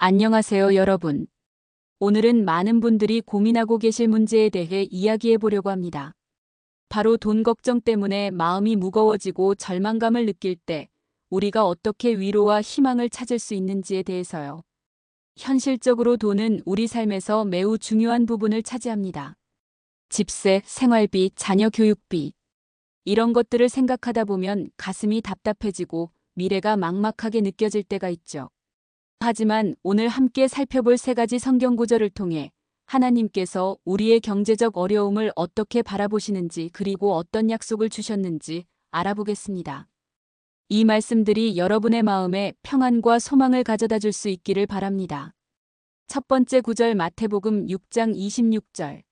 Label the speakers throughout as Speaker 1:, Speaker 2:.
Speaker 1: 안녕하세요, 여러분. 오늘은 많은 분들이 고민하고 계실 문제에 대해 이야기해 보려고 합니다. 바로 돈 걱정 때문에 마음이 무거워지고 절망감을 느낄 때 우리가 어떻게 위로와 희망을 찾을 수 있는지에 대해서요. 현실적으로 돈은 우리 삶에서 매우 중요한 부분을 차지합니다. 집세, 생활비, 자녀 교육비. 이런 것들을 생각하다 보면 가슴이 답답해지고 미래가 막막하게 느껴질 때가 있죠. 하지만 오늘 함께 살펴볼 세 가지 성경 구절을 통해 하나님께서 우리의 경제적 어려움을 어떻게 바라보시는지 그리고 어떤 약속을 주셨는지 알아보겠습니다. 이 말씀들이 여러분의 마음에 평안과 소망을 가져다 줄 수 있기를 바랍니다. 첫 번째 구절 마태복음 6장 26절.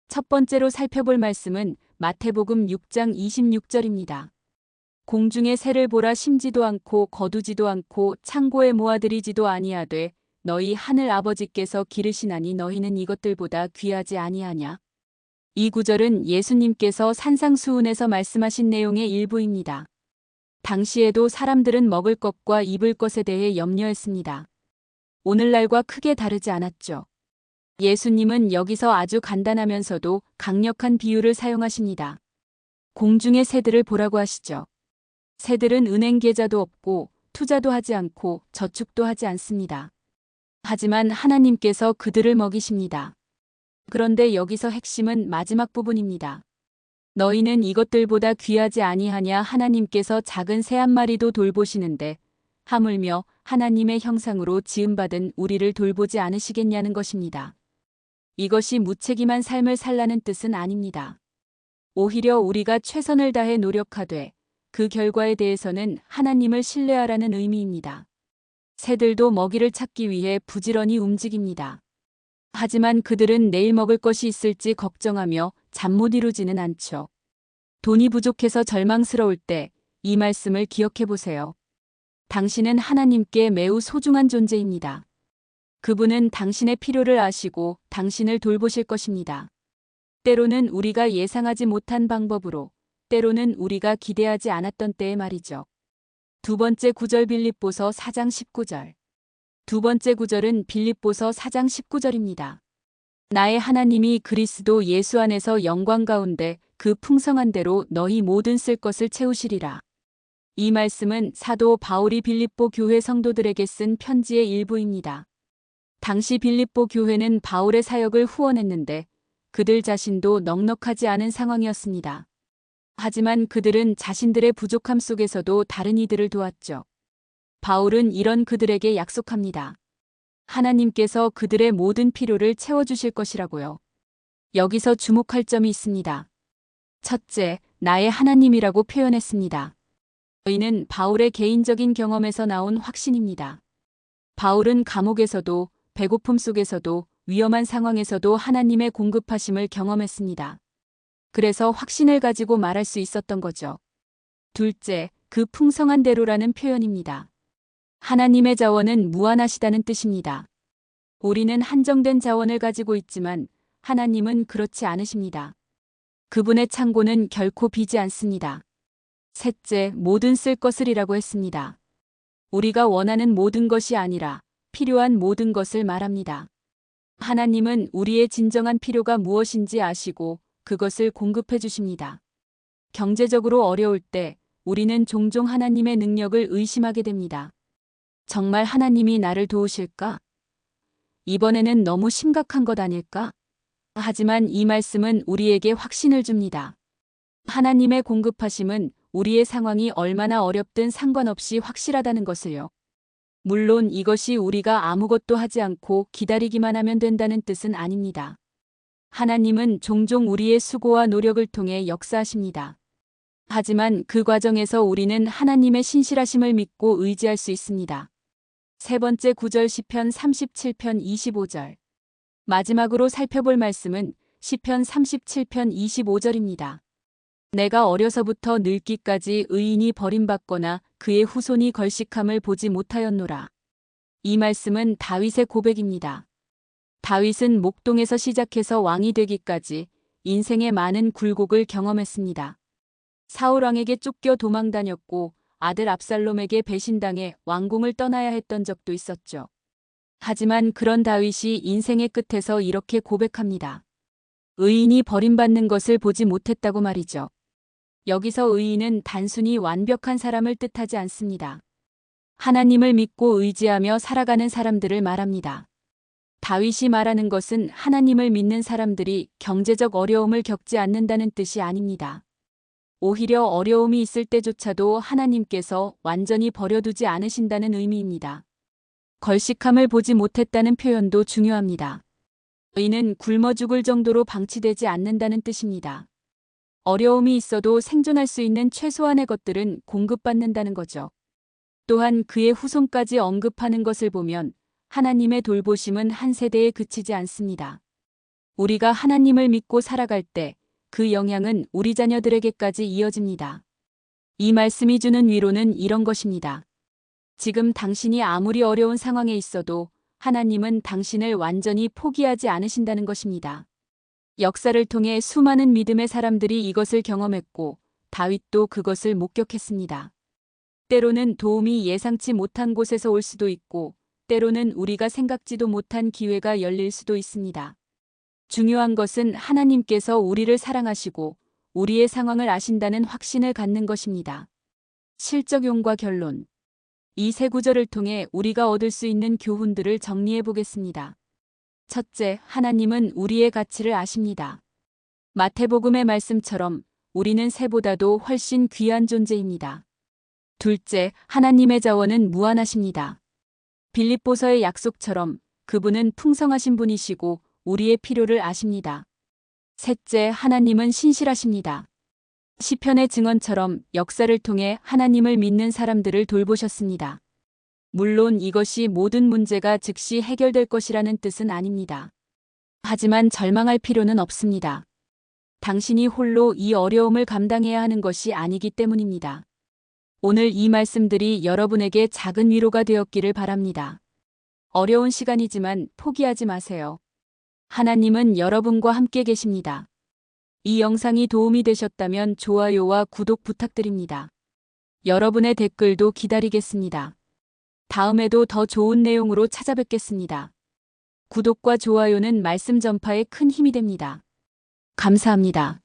Speaker 1: 첫 번째로 살펴볼 말씀은 마태복음 6장 26절입니다. 공중의 새를 보라 심지도 않고 거두지도 않고 창고에 모아들이지도 아니하되 너희 하늘 아버지께서 기르시나니 너희는 이것들보다 귀하지 아니하냐. 이 구절은 예수님께서 산상수훈에서 말씀하신 내용의 일부입니다. 당시에도 사람들은 먹을 것과 입을 것에 대해 염려했습니다. 오늘날과 크게 다르지 않았죠. 예수님은 여기서 아주 간단하면서도 강력한 비유를 사용하십니다. 공중의 새들을 보라고 하시죠. 새들은 은행 계좌도 없고 투자도 하지 않고 저축도 하지 않습니다. 하지만 하나님께서 그들을 먹이십니다. 그런데 여기서 핵심은 마지막 부분입니다. 너희는 이것들보다 귀하지 아니하냐. 하나님께서 작은 새 한 마리도 돌보시는데 하물며 하나님의 형상으로 지음받은 우리를 돌보지 않으시겠냐는 것입니다. 이것이 무책임한 삶을 살라는 뜻은 아닙니다. 오히려 우리가 최선을 다해 노력하되 그 결과에 대해서는 하나님을 신뢰하라는 의미입니다. 새들도 먹이를 찾기 위해 부지런히 움직입니다. 하지만 그들은 내일 먹을 것이 있을지 걱정하며 잠 못 이루지는 않죠. 돈이 부족해서 절망스러울 때 이 말씀을 기억해 보세요. 당신은 하나님께 매우 소중한 존재입니다. 그분은 당신의 필요를 아시고 당신을 돌보실 것입니다. 때로는 우리가 예상하지 못한 방법으로, 때로는 우리가 기대하지 않았던 때에 말이죠. 두 번째 구절 빌립보서 4장 19절. 두 번째 구절은 빌립보서 4장 19절입니다. 나의 하나님이 그리스도 예수 안에서 영광 가운데 그 풍성한 대로 너희 모든 쓸 것을 채우시리라. 이 말씀은 사도 바울이 빌립보 교회 성도들에게 쓴 편지의 일부입니다. 당시 빌립보 교회는 바울의 사역을 후원했는데 그들 자신도 넉넉하지 않은 상황이었습니다. 하지만 그들은 자신들의 부족함 속에서도 다른 이들을 도왔죠. 바울은 이런 그들에게 약속합니다. 하나님께서 그들의 모든 필요를 채워주실 것이라고요. 여기서 주목할 점이 있습니다. 첫째, 나의 하나님이라고 표현했습니다. 이는 바울의 개인적인 경험에서 나온 확신입니다. 바울은 감옥에서도 배고픔 속에서도 위험한 상황에서도 하나님의 공급하심을 경험했습니다. 그래서 확신을 가지고 말할 수 있었던 거죠. 둘째, 그 풍성한 대로라는 표현입니다. 하나님의 자원은 무한하시다는 뜻입니다. 우리는 한정된 자원을 가지고 있지만 하나님은 그렇지 않으십니다. 그분의 창고는 결코 비지 않습니다. 셋째, 모든 쓸 것을이라고 했습니다. 우리가 원하는 모든 것이 아니라 필요한 모든 것을 말합니다. 하나님은 우리의 진정한 필요가 무엇인지 아시고 그것을 공급해 주십니다. 경제적으로 어려울 때 우리는 종종 하나님의 능력을 의심하게 됩니다. 정말 하나님이 나를 도우실까? 이번에는 너무 심각한 것 아닐까? 하지만 이 말씀은 우리에게 확신을 줍니다. 하나님의 공급하심은 우리의 상황이 얼마나 어렵든 상관없이 확실하다는 것을요. 물론 이것이 우리가 아무것도 하지 않고 기다리기만 하면 된다는 뜻은 아닙니다. 하나님은 종종 우리의 수고와 노력을 통해 역사하십니다. 하지만 그 과정에서 우리는 하나님의 신실하심을 믿고 의지할 수 있습니다. 세 번째 구절 시편 37편 25절. 마지막으로 살펴볼 말씀은 시편 37편 25절입니다. 내가 어려서부터 늙기까지 의인이 버림받거나 그의 후손이 걸식함을 보지 못하였노라. 이 말씀은 다윗의 고백입니다. 다윗은 목동에서 시작해서 왕이 되기까지 인생의 많은 굴곡을 경험했습니다. 사울 왕에게 쫓겨 도망 다녔고 아들 압살롬에게 배신당해 왕궁을 떠나야 했던 적도 있었죠. 하지만 그런 다윗이 인생의 끝에서 이렇게 고백합니다. 의인이 버림받는 것을 보지 못했다고 말이죠. 여기서 의인은 단순히 완벽한 사람을 뜻하지 않습니다. 하나님을 믿고 의지하며 살아가는 사람들을 말합니다. 다윗이 말하는 것은 하나님을 믿는 사람들이 경제적 어려움을 겪지 않는다는 뜻이 아닙니다. 오히려 어려움이 있을 때조차도 하나님께서 완전히 버려두지 않으신다는 의미입니다. 걸식함을 보지 못했다는 표현도 중요합니다. 의인은 굶어 죽을 정도로 방치되지 않는다는 뜻입니다. 어려움이 있어도 생존할 수 있는 최소한의 것들은 공급받는다는 거죠. 또한 그의 후손까지 언급하는 것을 보면 하나님의 돌보심은 한 세대에 그치지 않습니다. 우리가 하나님을 믿고 살아갈 때 그 영향은 우리 자녀들에게까지 이어집니다. 이 말씀이 주는 위로는 이런 것입니다. 지금 당신이 아무리 어려운 상황에 있어도 하나님은 당신을 완전히 포기하지 않으신다는 것입니다. 역사를 통해 수많은 믿음의 사람들이 이것을 경험했고 다윗도 그것을 목격했습니다. 때로는 도움이 예상치 못한 곳에서 올 수도 있고 때로는 우리가 생각지도 못한 기회가 열릴 수도 있습니다. 중요한 것은 하나님께서 우리를 사랑하시고 우리의 상황을 아신다는 확신을 갖는 것입니다. 실적용과 결론. 이 세 구절을 통해 우리가 얻을 수 있는 교훈들을 정리해 보겠습니다. 첫째, 하나님은 우리의 가치를 아십니다. 마태복음의 말씀처럼 우리는 새보다도 훨씬 귀한 존재입니다. 둘째, 하나님의 자원은 무한하십니다. 빌립보서의 약속처럼 그분은 풍성하신 분이시고 우리의 필요를 아십니다. 셋째, 하나님은 신실하십니다. 시편의 증언처럼 역사를 통해 하나님을 믿는 사람들을 돌보셨습니다. 물론 이것이 모든 문제가 즉시 해결될 것이라는 뜻은 아닙니다. 하지만 절망할 필요는 없습니다. 당신이 홀로 이 어려움을 감당해야 하는 것이 아니기 때문입니다. 오늘 이 말씀들이 여러분에게 작은 위로가 되었기를 바랍니다. 어려운 시간이지만 포기하지 마세요. 하나님은 여러분과 함께 계십니다. 이 영상이 도움이 되셨다면 좋아요와 구독 부탁드립니다. 여러분의 댓글도 기다리겠습니다. 다음에도 더 좋은 내용으로 찾아뵙겠습니다. 구독과 좋아요는 말씀 전파에 큰 힘이 됩니다. 감사합니다.